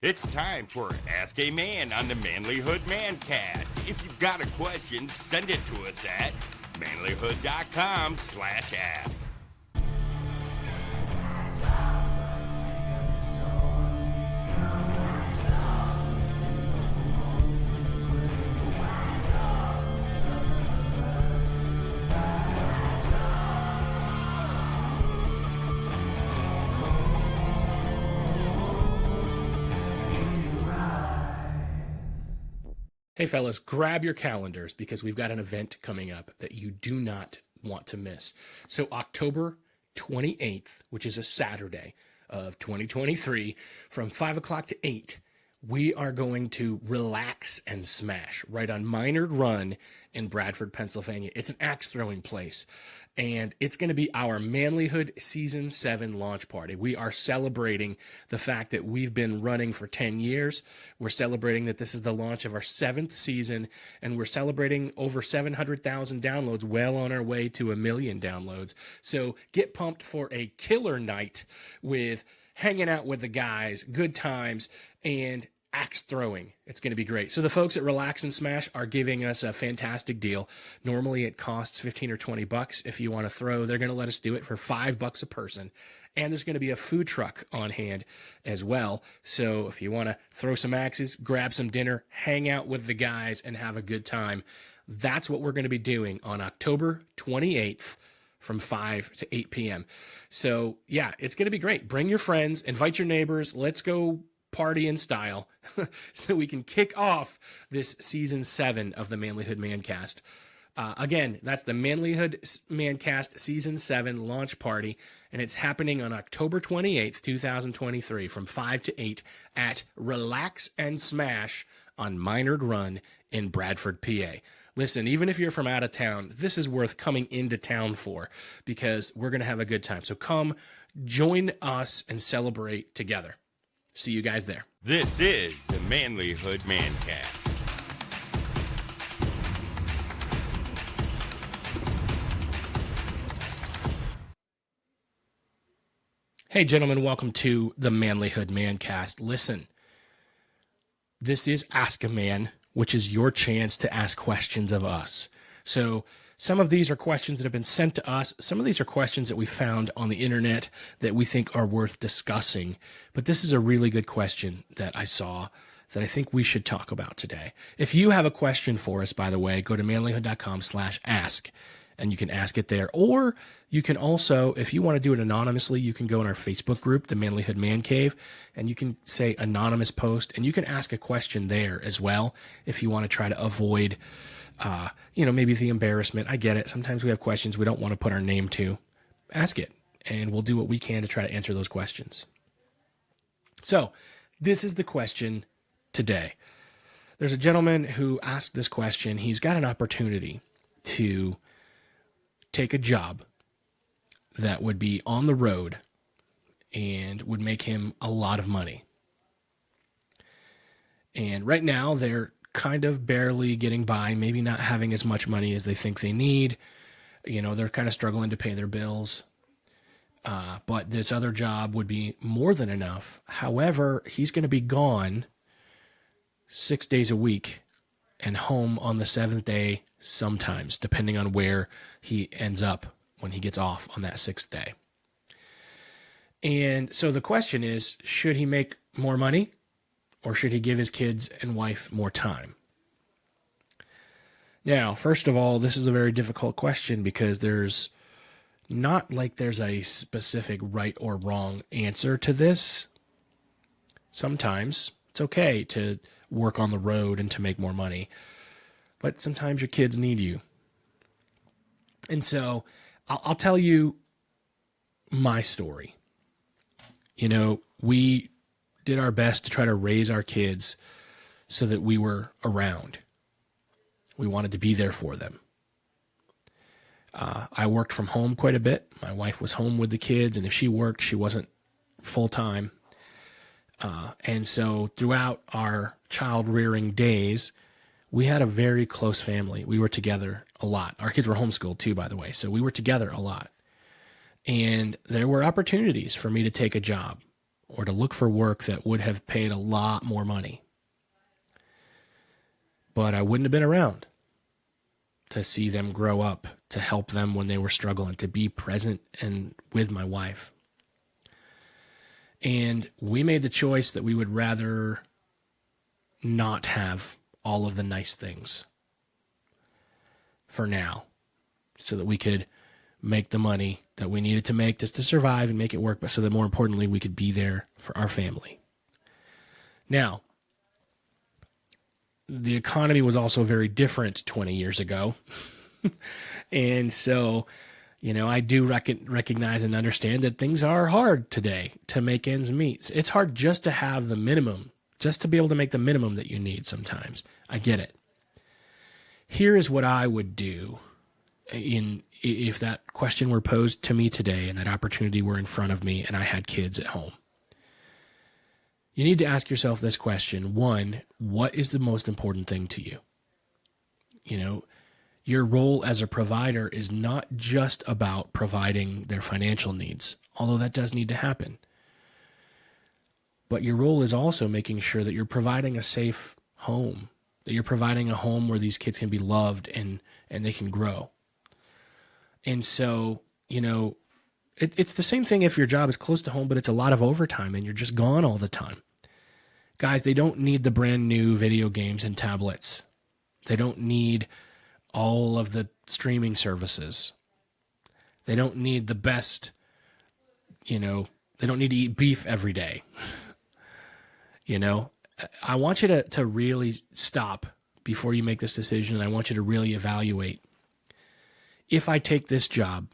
It's time for Ask a Man on the Manlihood Mancast. If you've got a question, send it to us at manlihood.com/ask. Hey fellas, grab your calendars because we've got an event coming up that you do not want to miss. So October 28th, which is a Saturday of 2023, from 5 o'clock to 8, we are going to relax and smash right on Minard Run in Bradford, Pennsylvania. It's an axe throwing place, and it's going to be our Manlihood Season 7 launch party. We are celebrating the fact that we've been running for 10 years. We're celebrating that this is the launch of our 7th season, and we're celebrating over 700,000 downloads, well on our way to 1 million downloads. So get pumped for a killer night with hanging out with the guys, good times, and axe throwing. It's going to be great. So the folks at Relax and Smash are giving us a fantastic deal. Normally it costs 15 or 20 bucks if you want to throw. They're going to let us do it for $5 a person. And there's going to be a food truck on hand as well. So if you want to throw some axes, grab some dinner, hang out with the guys, and have a good time, that's what we're going to be doing on October 28th from 5 to 8 p.m. So yeah, it's going to be great. Bring your friends, invite your neighbors. Let's go party in style so we can kick off this season 7 of the Manlihood Mancast. Again, that's the Manlihood Mancast season 7 launch party, and it's happening on October 28th, 2023 from 5 to 8 at Relax and Smash on Minard Run in Bradford, PA. Listen, even if you're from out of town, this is worth coming into town for because we're going to have a good time. So come join us and celebrate together. See you guys there. This is the Manlihood Mancast. Hey, gentlemen, welcome to the Manlihood Mancast. Listen, this is Ask a Man, which is your chance to ask questions of us. So some of these are questions that have been sent to us. Some of these are questions that we found on the internet that we think are worth discussing. But this is a really good question that I saw that I think we should talk about today. If you have a question for us, by the way, go to manlihood.com/ask. And you can ask it there. Or you can also, if you want to do it anonymously, you can go in our Facebook group, the Manlihood Man Cave, and you can say anonymous post, and you can ask a question there as well if you want to try to avoid, maybe the embarrassment. I get it. Sometimes we have questions we don't want to put our name to. Ask it, and we'll do what we can to try to answer those questions. So this is the question today. There's a gentleman who asked this question. He's got an opportunity to take a job that would be on the road and would make him a lot of money. And right now they're kind of barely getting by, maybe not having as much money as they think they need. They're kind of struggling to pay their bills. But this other job would be more than enough. However, he's going to be gone 6 days a week and home on the 7th day sometimes, depending on where he ends up when he gets off on that 6th day. And so the question is, should he make more money or should he give his kids and wife more time? Now, first of all, this is a very difficult question because there's not like there's a specific right or wrong answer to this. Sometimes it's okay to work on the road and to make more money, but sometimes your kids need you. And so I'll tell you my story. We did our best to try to raise our kids so that we were around. We wanted to be there for them. I worked from home quite a bit. My wife was home with the kids, and if she worked, she wasn't full-time. And so throughout our child-rearing days, we had a very close family. We were together a lot. Our kids were homeschooled too, by the way, so we were together a lot. And there were opportunities for me to take a job or to look for work that would have paid a lot more money. But I wouldn't have been around to see them grow up, to help them when they were struggling, to be present and with my wife. And we made the choice that we would rather not have all of the nice things for now, so that we could make the money that we needed to make just to survive and make it work, but so that more importantly, we could be there for our family. Now, the economy was also very different 20 years ago. And so, I do recognize and understand that things are hard today to make ends meet. It's hard just to have the minimum, just to be able to make the minimum that you need sometimes. I get it. Here is what I would do if that question were posed to me today and that opportunity were in front of me and I had kids at home. You need to ask yourself this question. One, what is the most important thing to you? Your role as a provider is not just about providing their financial needs, although that does need to happen. But your role is also making sure that you're providing a safe home, that you're providing a home where these kids can be loved and they can grow. And so, it's the same thing if your job is close to home, but it's a lot of overtime and you're just gone all the time. Guys, they don't need the brand new video games and tablets. They don't need all of the streaming services. They don't need the best, they don't need to eat beef every day. I want you to really stop before you make this decision, and I want you to really evaluate. If I take this job,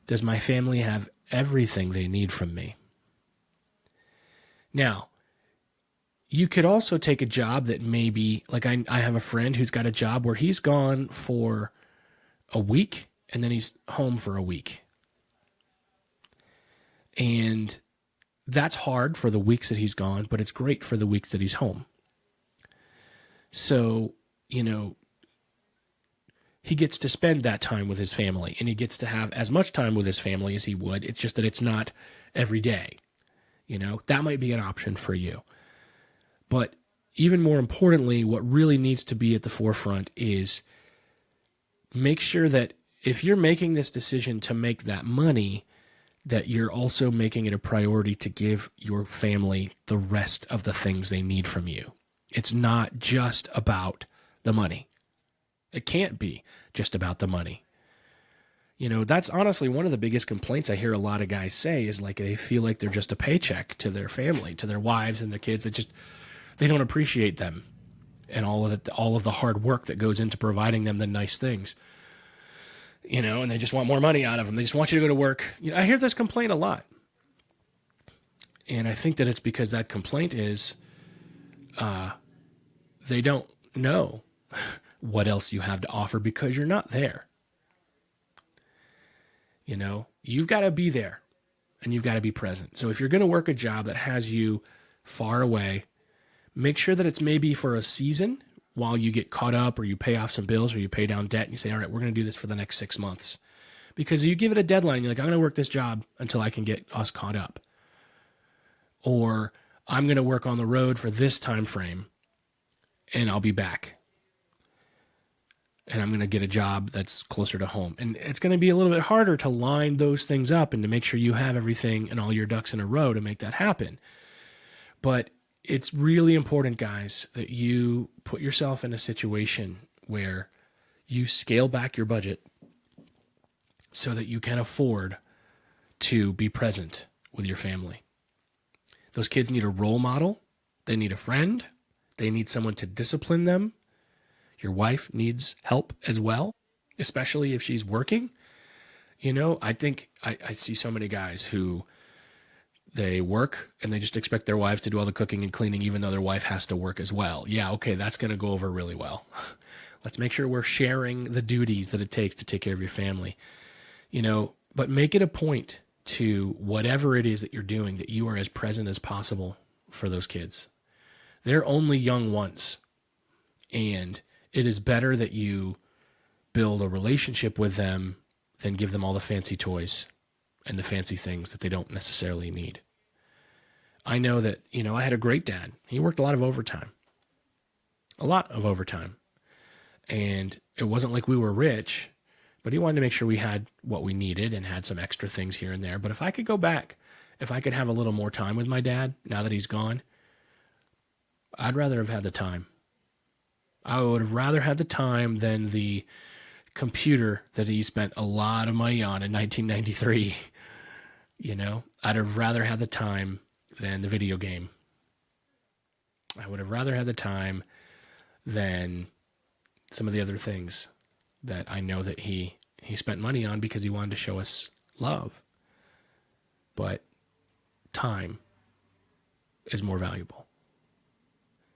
does my family have everything they need from me? Now, you could also take a job that maybe, like I have a friend who's got a job where he's gone for a week and then he's home for a week. And that's hard for the weeks that he's gone, but it's great for the weeks that he's home. So, he gets to spend that time with his family, and he gets to have as much time with his family as he would. It's just that it's not every day. That might be an option for you. But even more importantly, what really needs to be at the forefront is make sure that if you're making this decision to make that money, that you're also making it a priority to give your family the rest of the things they need from you. It's not just about the money. It can't be just about the money. That's honestly one of the biggest complaints I hear a lot of guys say is like they feel like they're just a paycheck to their family, to their wives and their kids. They don't appreciate them and all of the hard work that goes into providing them the nice things. And they just want more money out of them. They just want you to go to work. I hear this complaint a lot. And I think that it's because that complaint is they don't know what else you have to offer because you're not there. You've got to be there and you've got to be present. So if you're going to work a job that has you far away, make sure that it's maybe for a season while you get caught up or you pay off some bills or you pay down debt and you say, all right, we're going to do this for the next 6 months. Because you give it a deadline, you're like, I'm going to work this job until I can get us caught up. Or I'm going to work on the road for this time frame and I'll be back. And I'm going to get a job that's closer to home. And it's going to be a little bit harder to line those things up and to make sure you have everything and all your ducks in a row to make that happen. But it's really important, guys, that you put yourself in a situation where you scale back your budget so that you can afford to be present with your family. Those kids need a role model. They need a friend. They need someone to discipline them. Your wife needs help as well, especially if she's working. I think I see so many guys who they work and they just expect their wives to do all the cooking and cleaning, even though their wife has to work as well. Yeah, okay, that's going to go over really well. Let's make sure we're sharing the duties that it takes to take care of your family. But make it a point to whatever it is that you're doing, that you are as present as possible for those kids. They're only young once. And it is better that you build a relationship with them than give them all the fancy toys and the fancy things that they don't necessarily need. I know that, I had a great dad. He worked a lot of overtime. And it wasn't like we were rich, but he wanted to make sure we had what we needed and had some extra things here and there. But if I could go back, if I could have a little more time with my dad now that he's gone, I'd rather have had the time. I would have rather had the time than the computer that he spent a lot of money on in 1993. I'd have rather had the time than the video game. I would have rather had the time than some of the other things that I know that he spent money on because he wanted to show us love. But time is more valuable.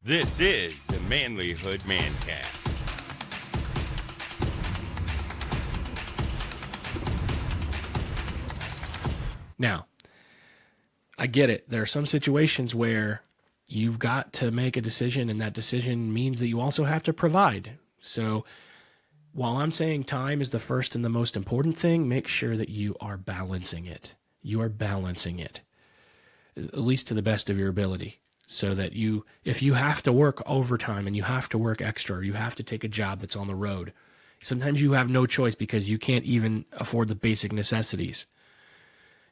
This is the Manlihood Mancast. Now, I get it. There are some situations where you've got to make a decision, and that decision means that you also have to provide. So while I'm saying time is the first and the most important thing, make sure that you are balancing it. You are balancing it, at least to the best of your ability, so that if you have to work overtime and you have to work extra, or you have to take a job that's on the road, sometimes you have no choice because you can't even afford the basic necessities.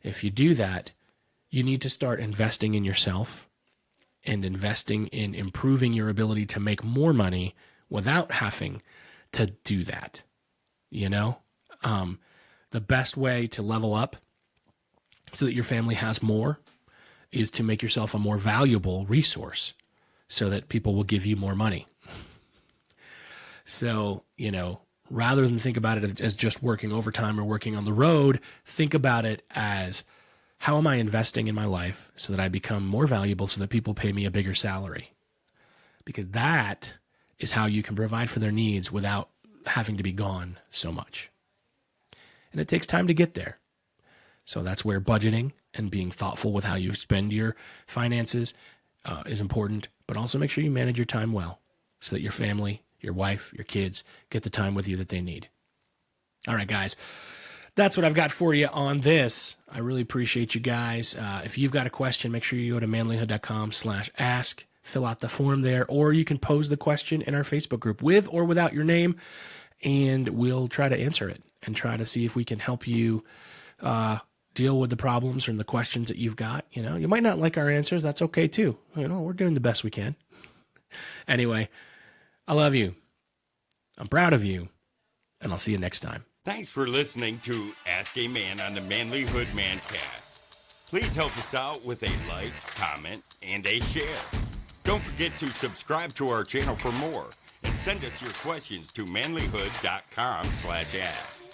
If you do that, you need to start investing in yourself and investing in improving your ability to make more money without having to do that. The best way to level up so that your family has more is to make yourself a more valuable resource so that people will give you more money. So, rather than think about it as just working overtime or working on the road, think about it as, how am I investing in my life so that I become more valuable so that people pay me a bigger salary? Because that is how you can provide for their needs without having to be gone so much. And it takes time to get there. So that's where budgeting and being thoughtful with how you spend your finances is important, but also make sure you manage your time well so that your family, your wife, your kids get the time with you that they need. All right, guys, that's what I've got for you on this. I really appreciate you guys. If you've got a question, make sure you go to manlihood.com/ask, fill out the form there, or you can pose the question in our Facebook group with or without your name, and we'll try to answer it and try to see if we can help you deal with the problems and the questions that you've got. You might not like our answers. That's okay too. We're doing the best we can. Anyway, I love you. I'm proud of you. And I'll see you next time. Thanks for listening to Ask a Man on the Manlihood Mancast. Please help us out with a like, comment, and a share. Don't forget to subscribe to our channel for more and send us your questions to manlihood.com/ask.